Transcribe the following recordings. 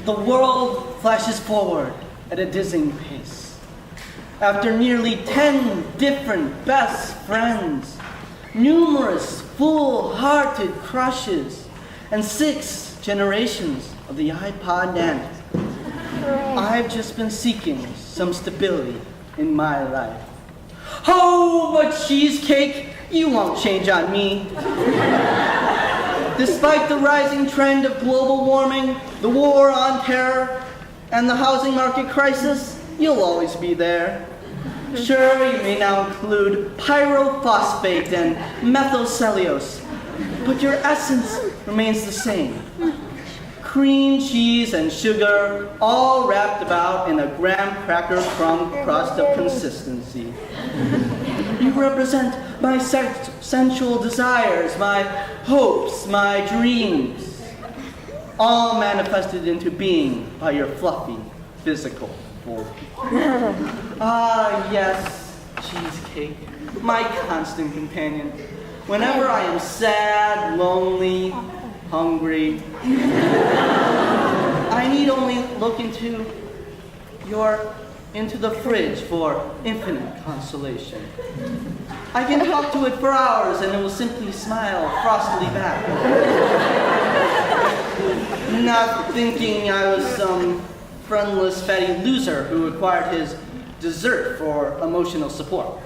The world flashes forward at a dizzying pace. After nearly 10 different best friends, numerous full-hearted crushes, and 6 generations of the iPod Nano, I've just been seeking some stability in my life. Oh, but Cheesecake, you won't change on me. Despite the rising trend of global warming, the war on terror, and the housing market crisis, you'll always be there. Sure, you may now include pyrophosphate and methylcellulose, but your essence remains the same. Cream, cheese, and sugar, all wrapped about in a graham cracker crumb crust of consistency. You represent my sensual desires, my hopes, my dreams, all manifested into being by your fluffy physical form. Ah, yes, Cheesecake, my constant companion. Whenever I am sad, lonely, hungry, I need only look into the fridge for infinite consolation. I can talk to it for hours and it will simply smile frostily back. Not thinking I was some friendless fatty loser who acquired his dessert for emotional support.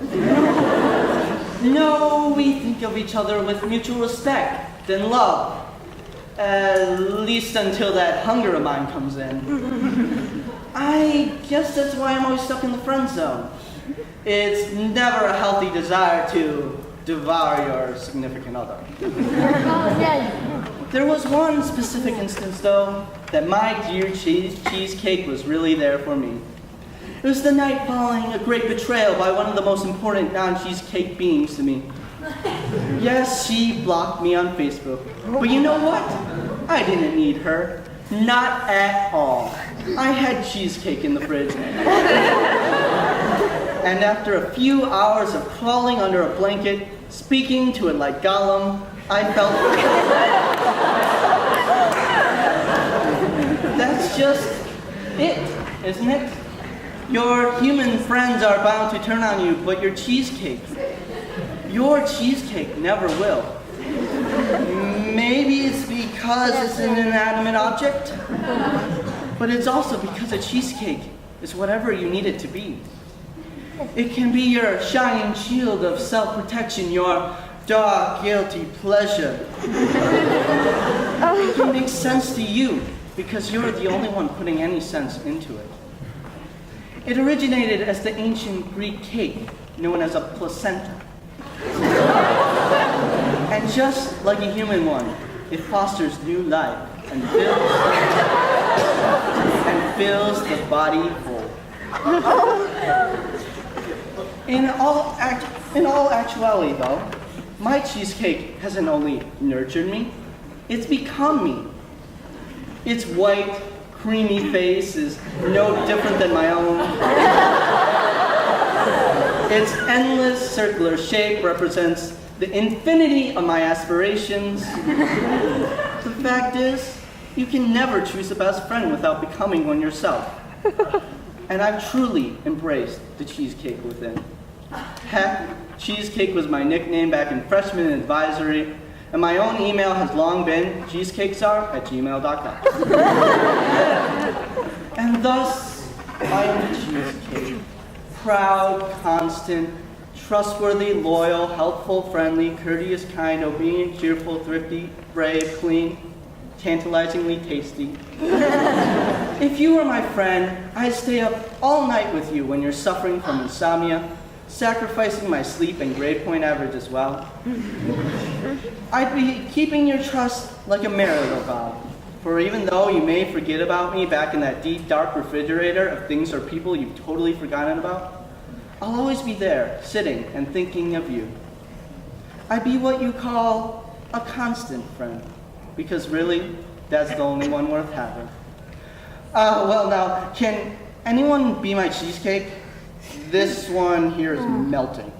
No, we think of each other with mutual respect and love. At least until that hunger of mine comes in. I guess that's why I'm always stuck in the friend zone. It's never a healthy desire to devour your significant other. There was one specific instance, though, that my dear Cheesecake was really there for me. It was the night following a great betrayal by one of the most important non-cheesecake beings to me. Yes, she blocked me on Facebook. But you know what? I didn't need her. Not at all. I had cheesecake in the fridge. And after a few hours of crawling under a blanket, speaking to it like Gollum, I felt... That's just it, isn't it? Your human friends are bound to turn on you, but your cheesecake never will. Maybe it's because it's an inanimate object, but it's also because a cheesecake is whatever you need it to be. It can be your shining shield of self-protection, your dark, guilty pleasure. It can make sense to you because you're the only one putting any sense into it. It originated as the ancient Greek cake known as a placenta. And just like a human one, it fosters new life and fills the body full. In all actuality, though, my cheesecake hasn't only nurtured me, it's become me. Its white, creamy face is no different than my own. Its endless circular shape represents the infinity of my aspirations. The fact is, you can never choose the best friend without becoming one yourself. And I've truly embraced the cheesecake within. Heck, Cheesecake was my nickname back in freshman advisory, and my own email has long been cheesecakesar@gmail.com. And thus, I am the Cheesecake. Proud, constant, trustworthy, loyal, helpful, friendly, courteous, kind, obedient, cheerful, thrifty, brave, clean, tantalizingly tasty. If you were my friend, I'd stay up all night with you when you're suffering from insomnia, sacrificing my sleep and grade point average as well. I'd be keeping your trust like a merry-go-round. For even though you may forget about me back in that deep, dark refrigerator of things or people you've totally forgotten about, I'll always be there, sitting and thinking of you. I'd be what you call a constant friend, because really, that's the only one worth having. Well now, can anyone be my cheesecake? This one here is melting.